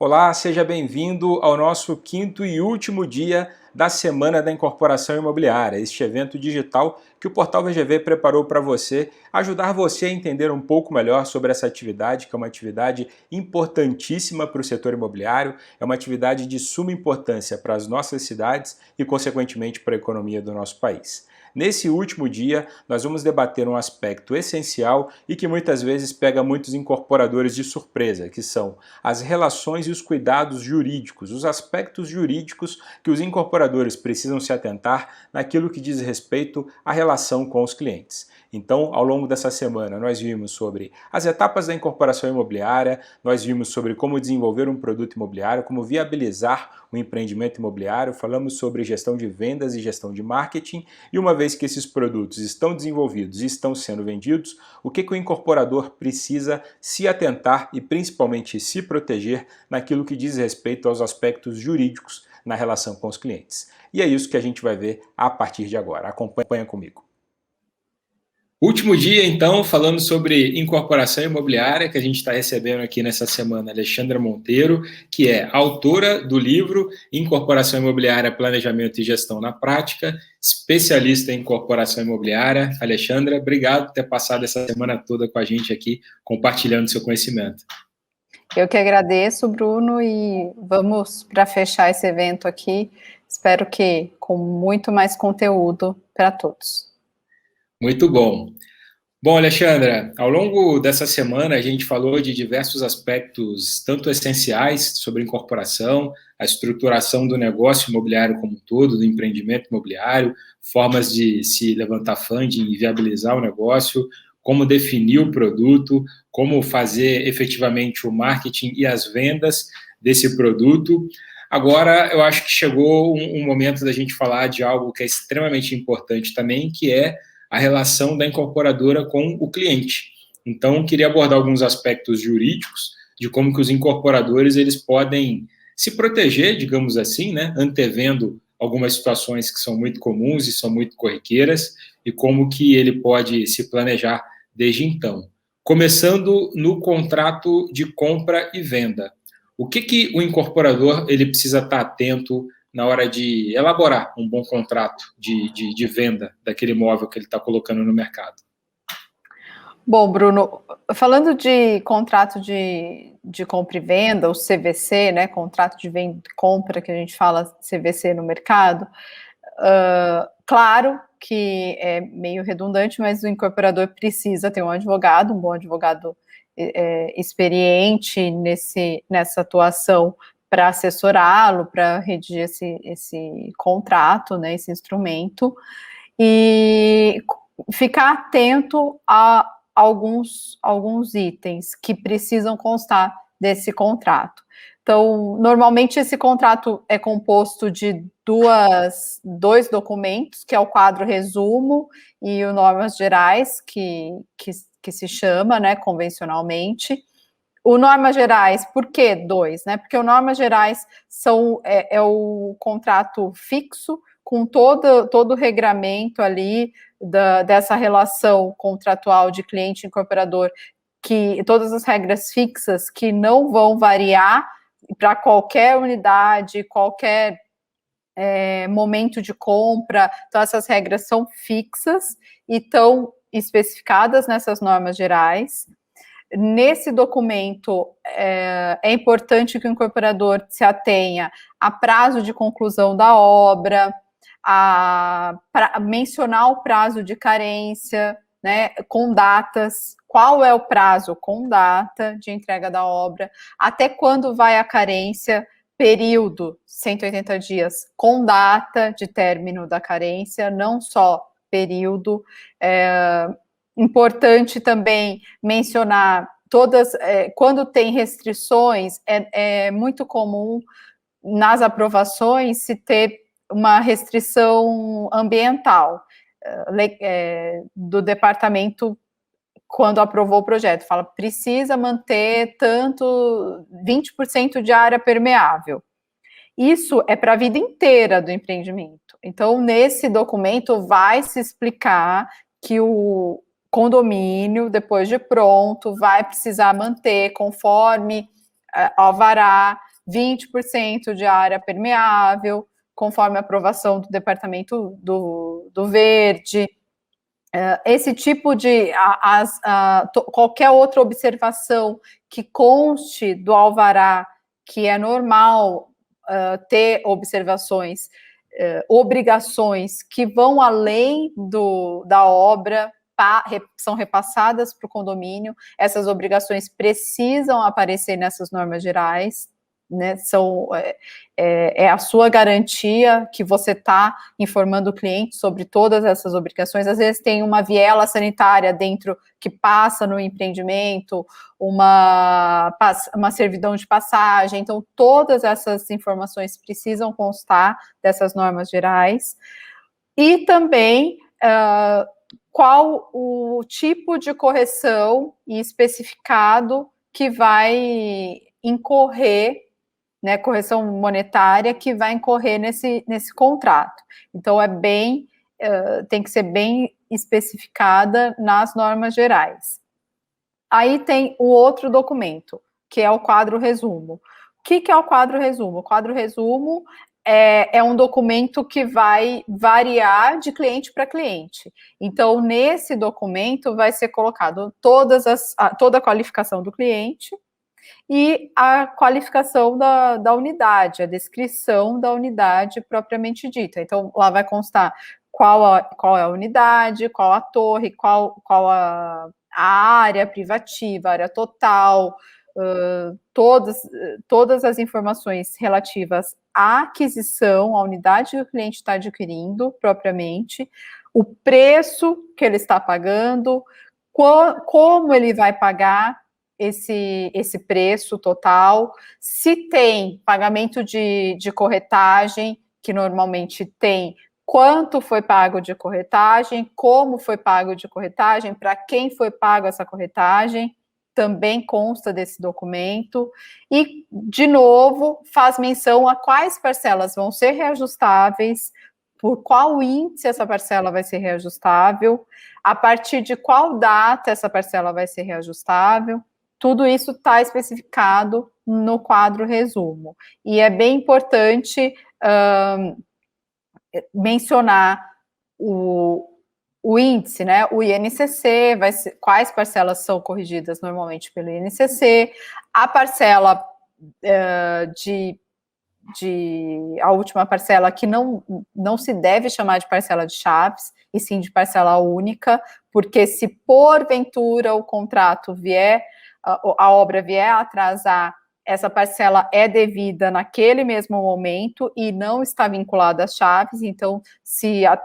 Olá, seja bem-vindo ao nosso quinto e último dia da Semana da Incorporação Imobiliária, este evento digital que o Portal VGV preparou para você, ajudar você a entender um pouco melhor sobre essa atividade, que é uma atividade importantíssima para o setor imobiliário, é uma atividade de suma importância para as nossas cidades e, consequentemente, para a economia do nosso país. Nesse último dia, nós vamos debater um aspecto essencial e que muitas vezes pega muitos incorporadores de surpresa, que são as relações e os cuidados jurídicos, os aspectos jurídicos que os incorporadores precisam se atentar naquilo que diz respeito à relação com os clientes. Então, ao longo dessa semana, nós vimos sobre as etapas da incorporação imobiliária, nós vimos sobre como desenvolver um produto imobiliário, como viabilizar um empreendimento imobiliário, falamos sobre gestão de vendas e gestão de marketing, e uma vez que esses produtos estão desenvolvidos e estão sendo vendidos, o que o incorporador precisa se atentar e principalmente se proteger naquilo que diz respeito aos aspectos jurídicos na relação com os clientes. E é isso que a gente vai ver a partir de agora. Acompanha comigo. Último dia, então, falando sobre incorporação imobiliária, que a gente está recebendo aqui nessa semana Alexandra Monteiro, que é autora do livro Incorporação Imobiliária, Planejamento e Gestão na Prática, especialista em incorporação imobiliária. Alexandra, obrigado por ter passado essa semana toda com a gente aqui, compartilhando seu conhecimento. Eu que agradeço, Bruno, e vamos para fechar esse evento aqui, espero que com muito mais conteúdo para todos. Muito bom. Bom, Alexandra, ao longo dessa semana a gente falou de diversos aspectos, tanto essenciais sobre incorporação, a estruturação do negócio imobiliário como um todo, do empreendimento imobiliário, formas de se levantar funding e viabilizar o negócio, como definir o produto, como fazer efetivamente o marketing e as vendas desse produto. Agora, eu acho que chegou um momento da gente falar de algo que é extremamente importante também, que é a relação da incorporadora com o cliente. Então, queria abordar alguns aspectos jurídicos de como que os incorporadores eles podem se proteger, digamos assim, né, antevendo algumas situações que são muito comuns e são muito corriqueiras, e como que ele pode se planejar desde então. Começando no contrato de compra e venda. O que o incorporador ele precisa estar atento na hora de elaborar um bom contrato de venda daquele imóvel que ele está colocando no mercado? Bom, Bruno, falando de contrato de compra e venda, o CVC, né, contrato de venda e compra, que a gente fala CVC no mercado, claro que é meio redundante, mas o incorporador precisa ter um advogado, um bom advogado experiente nessa atuação para assessorá-lo, para redigir esse contrato, né, esse instrumento, e ficar atento a alguns itens que precisam constar desse contrato. Então, normalmente esse contrato é composto de dois documentos, que é o quadro resumo e o normas gerais, que se chama, né, convencionalmente. O normas gerais, por que dois? Né? Porque o normas gerais é o contrato fixo, com todo o regramento ali dessa relação contratual de cliente e incorporador, que todas as regras fixas que não vão variar para qualquer unidade, qualquer momento de compra. Então, essas regras são fixas e estão especificadas nessas normas gerais. Nesse documento, é importante que o incorporador se atenha a prazo de conclusão da obra, mencionar o prazo de carência, né, com datas, qual é o prazo com data de entrega da obra, até quando vai a carência, período, 180 dias, com data de término da carência, não só período. Importante também mencionar quando tem restrições, é muito comum nas aprovações se ter uma restrição ambiental do departamento quando aprovou o projeto. Fala, precisa manter 20% de área permeável. Isso é para a vida inteira do empreendimento. Então, nesse documento vai se explicar que o condomínio, depois de pronto, vai precisar manter conforme alvará 20% de área permeável, conforme a aprovação do Departamento do Verde. Esse tipo de qualquer outra observação que conste do alvará, que é normal ter observações, obrigações que vão além da obra, são repassadas para o condomínio. Essas obrigações precisam aparecer nessas normas gerais, né? É a sua garantia que você está informando o cliente sobre todas essas obrigações. Às vezes tem uma viela sanitária dentro que passa no empreendimento, uma servidão de passagem. Então, todas essas informações precisam constar dessas normas gerais. E também qual o tipo de correção e especificado que vai incorrer, né, correção monetária que vai incorrer nesse contrato. Então, tem que ser bem especificada nas normas gerais. Aí tem o outro documento, que é o quadro resumo. O que é o quadro resumo? O quadro resumo é um documento que vai variar de cliente para cliente. Então, nesse documento vai ser colocado toda a qualificação do cliente e a qualificação da unidade, a descrição da unidade propriamente dita. Então, lá vai constar qual é a unidade, qual a torre, qual a área privativa, a área total, todas as informações relativas à aquisição, à unidade que o cliente está adquirindo propriamente, o preço que ele está pagando, como ele vai pagar esse preço total, se tem pagamento de corretagem, que normalmente tem, quanto foi pago de corretagem, como foi pago de corretagem, para quem foi pago essa corretagem, também consta desse documento, e, de novo, faz menção a quais parcelas vão ser reajustáveis, por qual índice essa parcela vai ser reajustável, a partir de qual data essa parcela vai ser reajustável. Tudo isso está especificado no quadro resumo. E é bem importante mencionar o índice, né? O INCC, quais parcelas são corrigidas normalmente pelo INCC, a parcela a última parcela que não se deve chamar de parcela de chaves, e sim de parcela única, porque se porventura o contrato a obra vier a atrasar, essa parcela é devida naquele mesmo momento e não está vinculada às chaves. Então,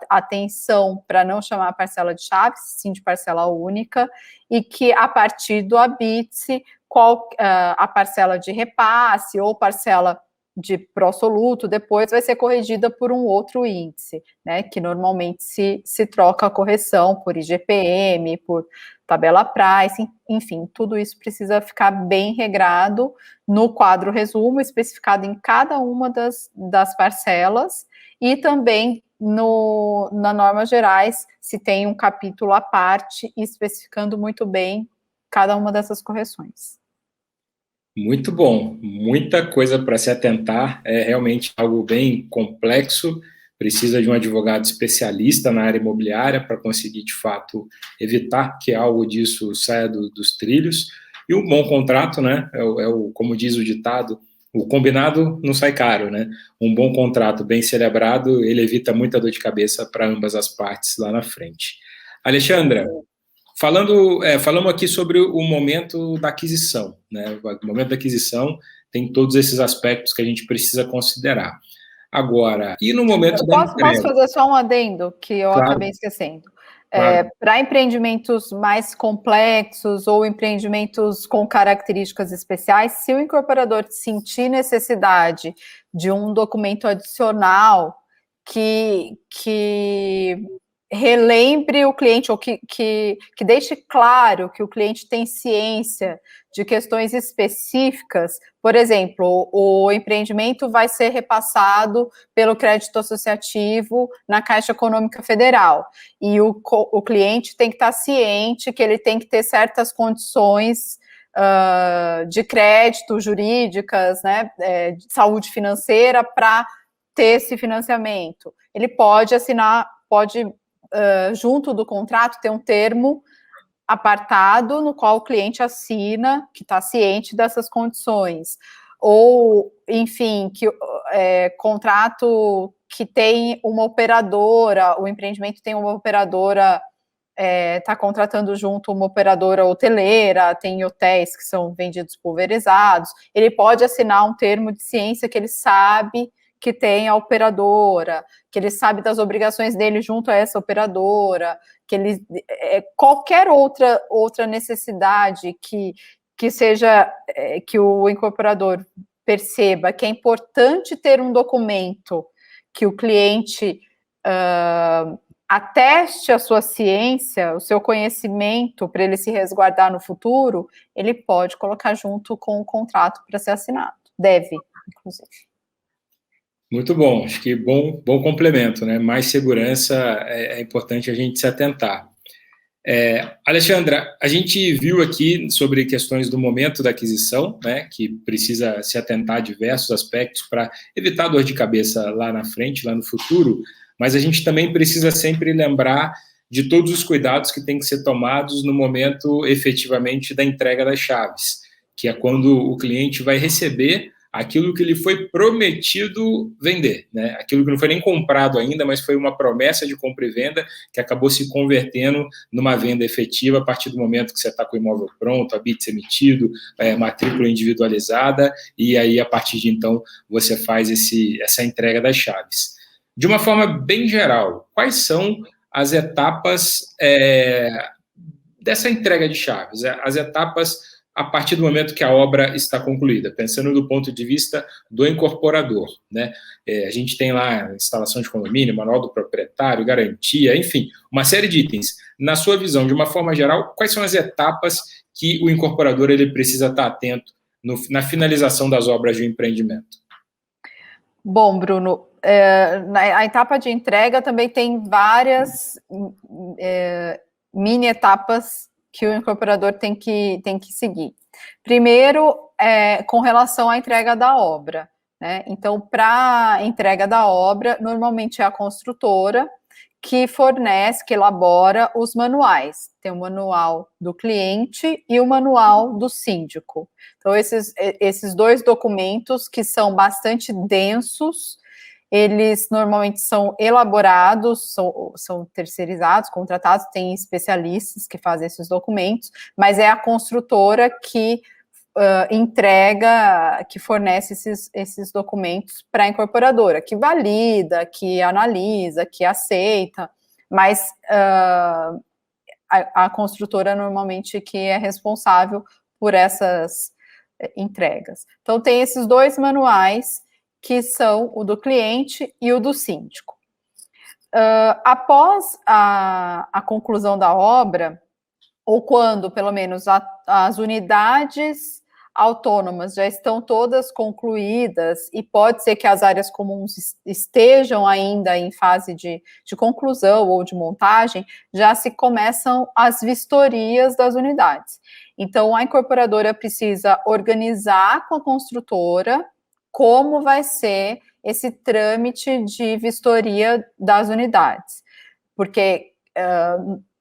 atenção para não chamar a parcela de chaves, sim de parcela única, e que a partir do habite, a parcela de repasse ou parcela de pró-soluto depois vai ser corrigida por um outro índice, né, que normalmente se troca a correção por IGPM, por tabela price, enfim, tudo isso precisa ficar bem regrado no quadro resumo, especificado em cada uma das parcelas, e também na normas gerais, se tem um capítulo à parte, especificando muito bem cada uma dessas correções. Muito bom, muita coisa para se atentar, é realmente algo bem complexo, precisa de um advogado especialista na área imobiliária para conseguir, de fato, evitar que algo disso saia dos trilhos, e um bom contrato, né, como diz o ditado, o combinado não sai caro, né, um bom contrato bem celebrado, ele evita muita dor de cabeça para ambas as partes lá na frente. Alexandra, falamos aqui sobre o momento da aquisição, né? O momento da aquisição tem todos esses aspectos que a gente precisa considerar. Agora, e no momento da entrega? Posso fazer só um adendo que eu Claro. Acabei esquecendo? Claro. Para empreendimentos mais complexos ou empreendimentos com características especiais, se o incorporador sentir necessidade de um documento adicional que relembre o cliente, ou que deixe claro que o cliente tem ciência de questões específicas. Por exemplo, o empreendimento vai ser repassado pelo crédito associativo na Caixa Econômica Federal, e o cliente tem que estar ciente que ele tem que ter certas condições de crédito, jurídicas, né, de saúde financeira para ter esse financiamento. Ele pode assinar, junto do contrato, ter um termo apartado no qual o cliente assina, que está ciente dessas condições. Ou, enfim, contrato que tem uma operadora, o empreendimento tem uma operadora, está contratando junto uma operadora hoteleira, tem hotéis que são vendidos pulverizados, ele pode assinar um termo de ciência que ele sabe que tem a operadora, que ele sabe das obrigações dele junto a essa operadora, que ele qualquer outra necessidade que seja que o incorporador perceba que é importante ter um documento que o cliente ateste a sua ciência, o seu conhecimento para ele se resguardar no futuro, ele pode colocar junto com o contrato para ser assinado. Deve, inclusive. Muito bom, acho que bom complemento, né? Mais segurança é importante a gente se atentar. Alexandra, a gente viu aqui sobre questões do momento da aquisição, né? Que precisa se atentar a diversos aspectos para evitar dor de cabeça lá na frente, lá no futuro, mas a gente também precisa sempre lembrar de todos os cuidados que têm que ser tomados no momento, efetivamente, da entrega das chaves, que é quando o cliente vai receber aquilo que lhe foi prometido vender, né? Aquilo que não foi nem comprado ainda, mas foi uma promessa de compra e venda que acabou se convertendo numa venda efetiva a partir do momento que você está com o imóvel pronto, a BITS emitido, matrícula individualizada, e aí, a partir de então, você faz essa entrega das chaves. De uma forma bem geral, quais são as etapas dessa entrega de chaves? As etapas a partir do momento que a obra está concluída, pensando do ponto de vista do incorporador, né? A gente tem lá instalação de condomínio, manual do proprietário, garantia, enfim, uma série de itens. Na sua visão, de uma forma geral, quais são as etapas que o incorporador ele precisa estar atento na finalização das obras de empreendimento? Bom, Bruno, a etapa de entrega também tem várias mini etapas que o incorporador tem que seguir. Primeiro, com relação à entrega da obra, né? Então, para a entrega da obra, normalmente é a construtora que fornece, que elabora os manuais. Tem o manual do cliente e o manual do síndico. Então, esses dois documentos, que são bastante densos, eles normalmente são elaborados, são terceirizados, contratados, tem especialistas que fazem esses documentos, mas é a construtora que entrega, que fornece esses documentos para a incorporadora, que valida, que analisa, que aceita, mas a construtora normalmente que é responsável por essas entregas. Então, tem esses dois manuais, que são o do cliente e o do síndico. Após a conclusão da obra, ou quando, pelo menos, as unidades autônomas já estão todas concluídas, e pode ser que as áreas comuns estejam ainda em fase de conclusão ou de montagem, já se começam as vistorias das unidades. Então, a incorporadora precisa organizar com a construtora como vai ser esse trâmite de vistoria das unidades. Porque,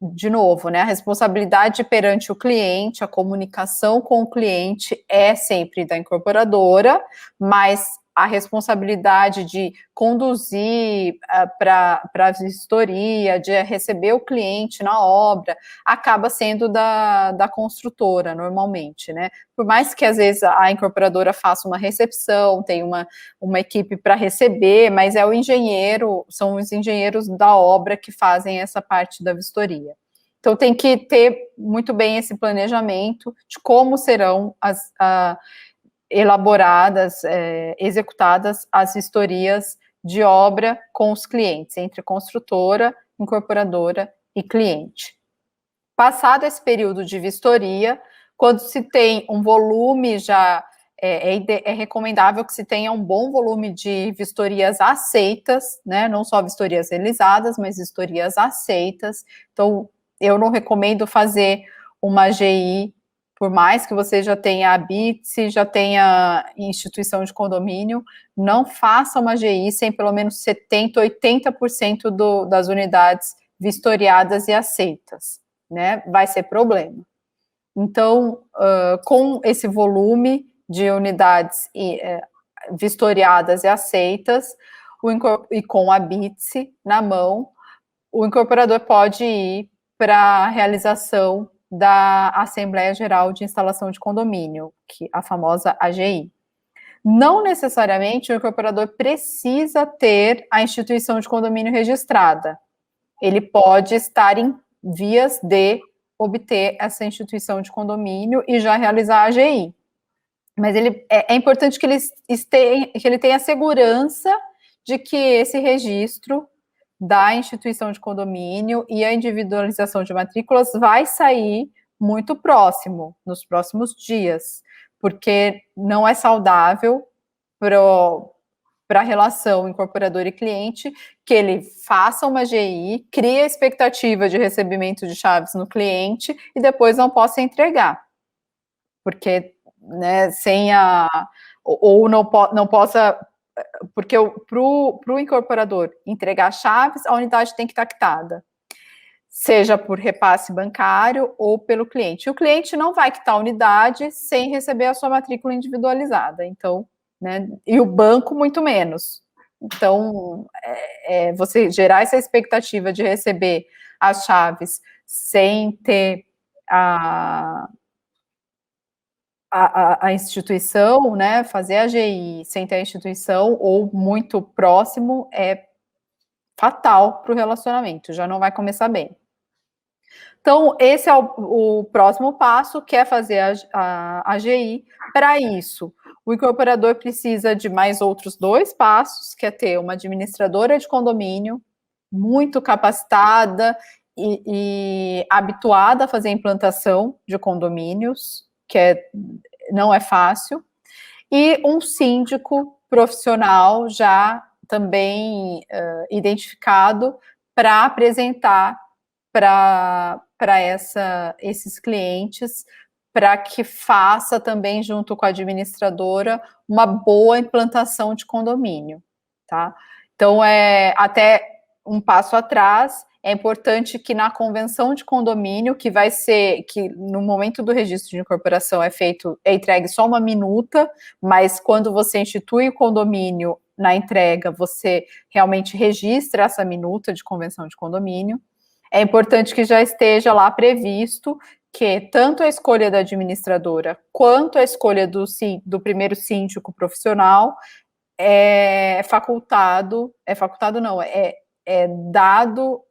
de novo, né, a responsabilidade perante o cliente, a comunicação com o cliente é sempre da incorporadora, mas a responsabilidade de conduzir para a vistoria, de receber o cliente na obra, acaba sendo da construtora, normalmente, né? Por mais que, às vezes, a incorporadora faça uma recepção, tem uma equipe para receber, mas são os engenheiros da obra que fazem essa parte da vistoria. Então, tem que ter muito bem esse planejamento de como serão elaboradas, executadas as vistorias de obra com os clientes, entre construtora, incorporadora e cliente. Passado esse período de vistoria, quando se tem um volume já, é recomendável que se tenha um bom volume de vistorias aceitas, né, não só vistorias realizadas, mas vistorias aceitas. Então, eu não recomendo fazer uma GI Por mais que você já tenha a BITS, já tenha instituição de condomínio, não faça uma AGI sem pelo menos 70%, 80% das unidades vistoriadas e aceitas, né? Vai ser problema. Então, com esse volume de unidades vistoriadas e aceitas, e com a BITS na mão, o incorporador pode ir para a realização da Assembleia Geral de Instalação de Condomínio, a famosa AGI. Não necessariamente o incorporador precisa ter a instituição de condomínio registrada. Ele pode estar em vias de obter essa instituição de condomínio e já realizar a AGI. Mas é importante que ele tenha segurança de que esse registro da instituição de condomínio e a individualização de matrículas vai sair muito próximo, nos próximos dias, porque não é saudável para a relação incorporador e cliente que ele faça uma GI, crie a expectativa de recebimento de chaves no cliente e depois não possa entregar, porque, né, sem ou não possa, porque para o incorporador entregar chaves, a unidade tem que estar quitada, seja por repasse bancário ou pelo cliente. E o cliente não vai quitar a unidade sem receber a sua matrícula individualizada, então, né, e o banco muito menos. Então, você gerar essa expectativa de receber as chaves sem ter a instituição, né, fazer a GI sem ter a instituição ou muito próximo é fatal para o relacionamento, já não vai começar bem. Então, esse é o próximo passo, que é fazer a AGI. Para isso, o incorporador precisa de mais outros 2 passos, que é ter uma administradora de condomínio muito capacitada e habituada a fazer a implantação de condomínios, que não é fácil, e um síndico profissional já também identificado para apresentar para esses clientes, para que faça também, junto com a administradora, uma boa implantação de condomínio, tá? Então, até um passo atrás, é importante que na convenção de condomínio, que no momento do registro de incorporação é entregue só uma minuta, mas quando você institui o condomínio na entrega, você realmente registra essa minuta de convenção de condomínio. É importante que já esteja lá previsto que tanto a escolha da administradora quanto a escolha do primeiro síndico profissional é dado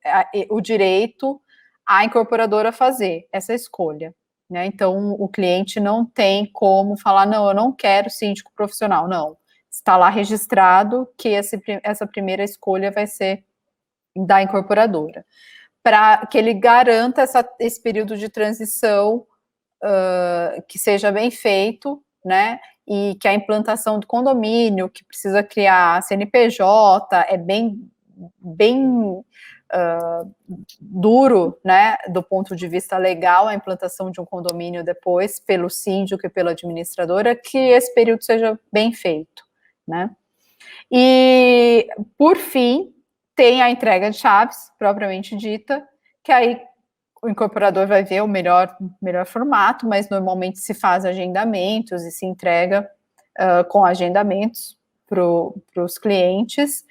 o direito à incorporadora fazer essa escolha, né? Então, o cliente não tem como falar, não, eu não quero síndico profissional, não. Está lá registrado que essa primeira escolha vai ser da incorporadora, para que ele garanta esse período de transição que seja bem feito, né? E que a implantação do condomínio, que precisa criar CNPJ, é bem duro, né, do ponto de vista legal, a implantação de um condomínio depois, pelo síndico e pela administradora, que esse período seja bem feito, né. E, por fim, tem a entrega de chaves, propriamente dita, que aí o incorporador vai ver o melhor formato, mas normalmente se faz agendamentos e se entrega com agendamentos para os clientes,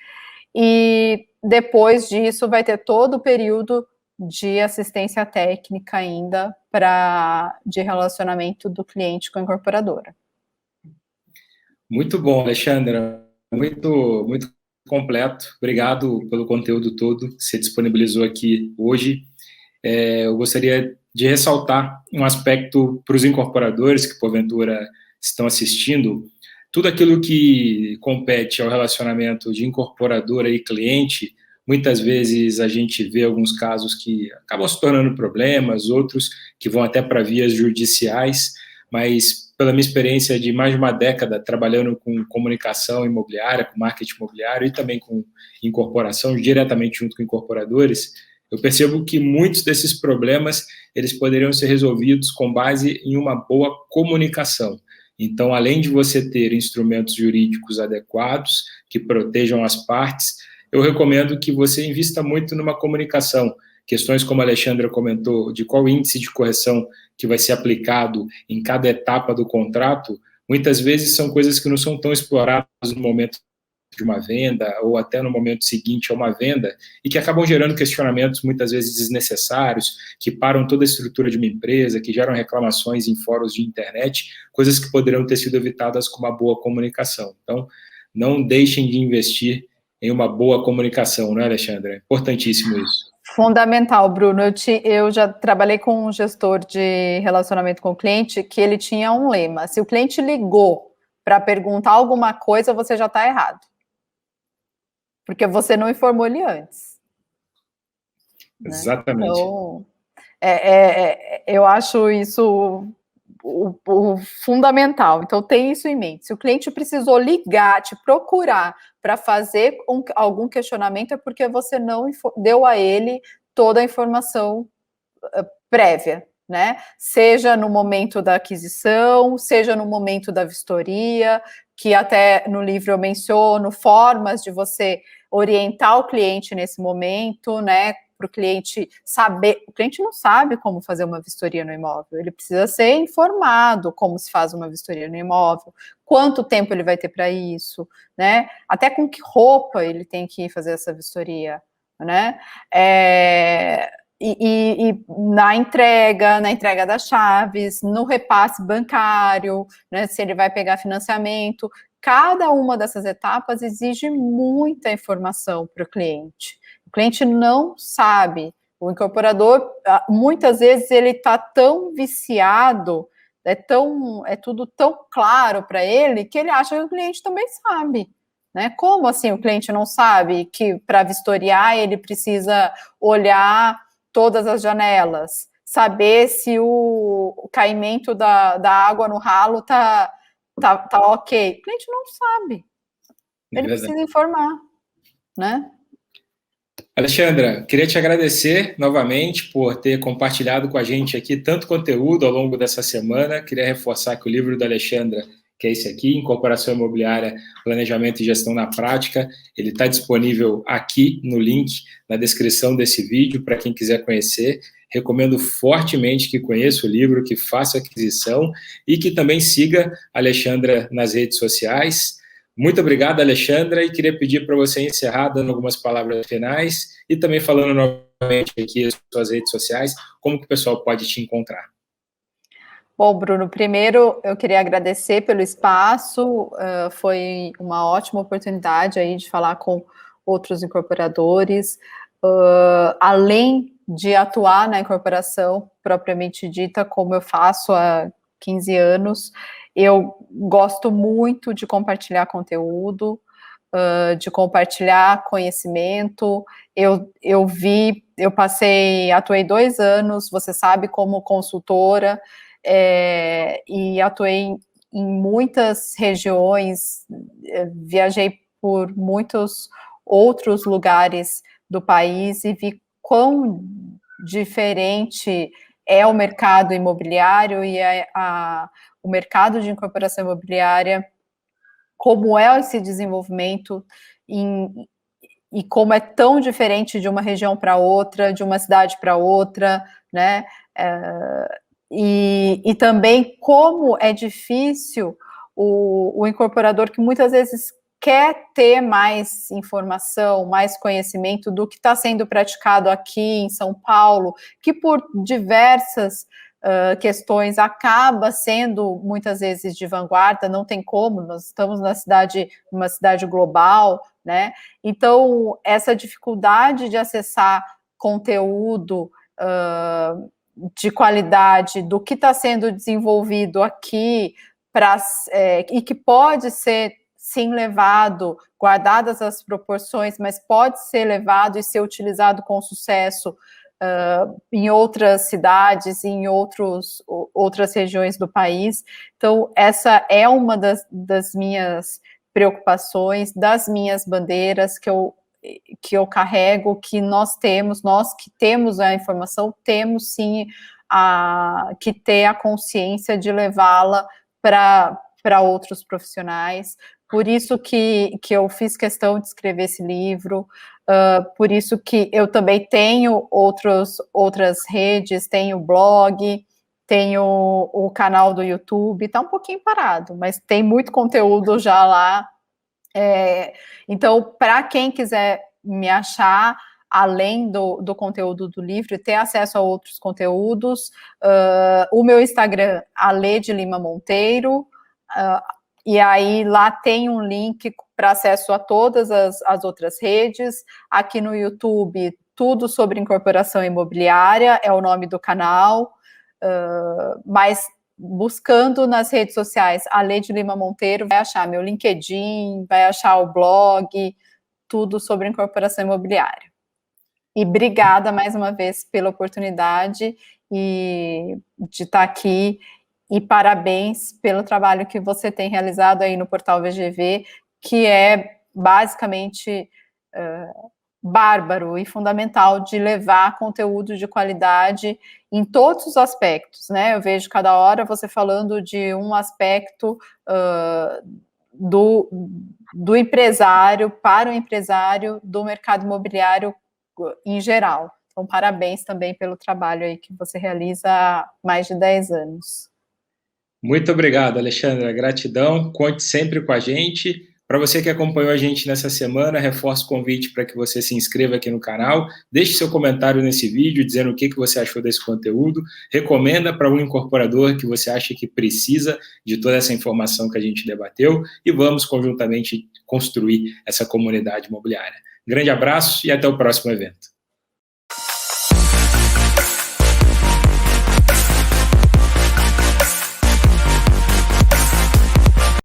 e depois disso vai ter todo o período de assistência técnica ainda de relacionamento do cliente com a incorporadora. Muito bom, Alexandra, muito, muito completo. Obrigado pelo conteúdo todo que você disponibilizou aqui hoje. Eu gostaria de ressaltar um aspecto para os incorporadores que, porventura, estão assistindo. Tudo aquilo que compete ao relacionamento de incorporadora e cliente, muitas vezes a gente vê alguns casos que acabam se tornando problemas, outros que vão até para vias judiciais, mas pela minha experiência de mais de uma década trabalhando com comunicação imobiliária, com marketing imobiliário e também com incorporação, diretamente junto com incorporadores, eu percebo que muitos desses problemas, eles poderiam ser resolvidos com base em uma boa comunicação. Então, além de você ter instrumentos jurídicos adequados, que protejam as partes, eu recomendo que você invista muito numa comunicação. Questões como a Alexandra comentou, de qual índice de correção que vai ser aplicado em cada etapa do contrato, muitas vezes são coisas que não são tão exploradas no momento de uma venda ou até no momento seguinte a uma venda e que acabam gerando questionamentos muitas vezes desnecessários, que param toda a estrutura de uma empresa, que geram reclamações em fóruns de internet, coisas que poderiam ter sido evitadas com uma boa comunicação. Então, não deixem de investir em uma boa comunicação, né, Alexandre? É importantíssimo isso. Fundamental, Bruno. Eu já trabalhei com um gestor de relacionamento com o cliente que ele tinha um lema: se o cliente ligou para perguntar alguma coisa, você já está errado. Porque você não informou ele antes. Exatamente. Né? Então, eu acho isso o fundamental. Então, tem isso em mente. Se o cliente precisou ligar, te procurar para fazer algum questionamento, é porque você não deu a ele toda a informação prévia, né? Seja no momento da aquisição, seja no momento da vistoria, que até no livro eu menciono formas de você orientar o cliente nesse momento, né? Para o cliente saber. O cliente não sabe como fazer uma vistoria no imóvel, ele precisa ser informado como se faz uma vistoria no imóvel, quanto tempo ele vai ter para isso, né? Até com que roupa ele tem que fazer essa vistoria, né? E na entrega das chaves, no repasse bancário, né, se ele vai pegar financiamento, cada uma dessas etapas exige muita informação para o cliente. O cliente não sabe. O incorporador, muitas vezes, ele está tão viciado, é tudo tão claro para ele, que ele acha que o cliente também sabe. Né? Como assim o cliente não sabe que para vistoriar ele precisa olhar todas as janelas, saber se o caimento da água no ralo tá ok. O cliente não sabe. Ele precisa informar, né? Alexandra, queria te agradecer novamente por ter compartilhado com a gente aqui tanto conteúdo ao longo dessa semana. Queria reforçar que o livro da Alexandra, que é esse aqui, Incorporação Imobiliária, Planejamento e Gestão na Prática, ele está disponível aqui no link, na descrição desse vídeo, para quem quiser conhecer. Recomendo fortemente que conheça o livro, que faça aquisição e que também siga a Alexandra nas redes sociais. Muito obrigado, Alexandra, e queria pedir para você encerrar dando algumas palavras finais e também falando novamente aqui as suas redes sociais, como que o pessoal pode te encontrar. Bom, Bruno, primeiro eu queria agradecer pelo espaço, foi uma ótima oportunidade aí de falar com outros incorporadores, além de atuar na incorporação propriamente dita, como eu faço há 15 anos, eu gosto muito de compartilhar conteúdo, de compartilhar conhecimento. Eu atuei 2 anos, você sabe, como consultora, e atuei em muitas regiões, viajei por muitos outros lugares do país e vi quão diferente é o mercado imobiliário e o mercado de incorporação imobiliária, como é esse desenvolvimento e como é tão diferente de uma região para outra, de uma cidade para outra, né? E também como é difícil o incorporador que muitas vezes quer ter mais informação, mais conhecimento do que está sendo praticado aqui em São Paulo, que por diversas questões acaba sendo muitas vezes de vanguarda, não tem como, nós estamos numa cidade global, né? Então, essa dificuldade de acessar conteúdo de qualidade do que está sendo desenvolvido aqui e que pode ser sim levado, guardadas as proporções, mas pode ser levado e ser utilizado com sucesso em outras cidades, em outras regiões do país. Então, essa é uma das minhas preocupações, das minhas bandeiras, que eu que eu carrego, que nós que temos a informação, temos sim que ter a consciência de levá-la para outros profissionais. Por isso que eu fiz questão de escrever esse livro, por isso que eu também tenho outras redes, tenho blog, tenho o canal do YouTube, está um pouquinho parado, mas tem muito conteúdo já lá. Então, para quem quiser me achar, além do conteúdo do livro, ter acesso a outros conteúdos, o meu Instagram, Ale de Lima Monteiro, e aí lá tem um link para acesso a todas as outras redes. Aqui no YouTube, tudo sobre incorporação imobiliária, é o nome do canal, mas buscando nas redes sociais Ale de Lima Monteiro, vai achar meu LinkedIn, vai achar o blog, tudo sobre incorporação imobiliária. E obrigada mais uma vez pela oportunidade de estar aqui, e parabéns pelo trabalho que você tem realizado aí no Portal VGV, que é basicamente bárbaro e fundamental de levar conteúdo de qualidade em todos os aspectos, né? Eu vejo cada hora você falando de um aspecto do empresário, para o empresário, do mercado imobiliário em geral. Então, parabéns também pelo trabalho aí que você realiza há mais de 10 anos. Muito obrigado, Alexandra. Gratidão. Conte sempre com a gente. Para você que acompanhou a gente nessa semana, reforço o convite para que você se inscreva aqui no canal, deixe seu comentário nesse vídeo dizendo o que você achou desse conteúdo, recomenda para um incorporador que você acha que precisa de toda essa informação que a gente debateu e vamos conjuntamente construir essa comunidade imobiliária. Grande abraço e até o próximo evento.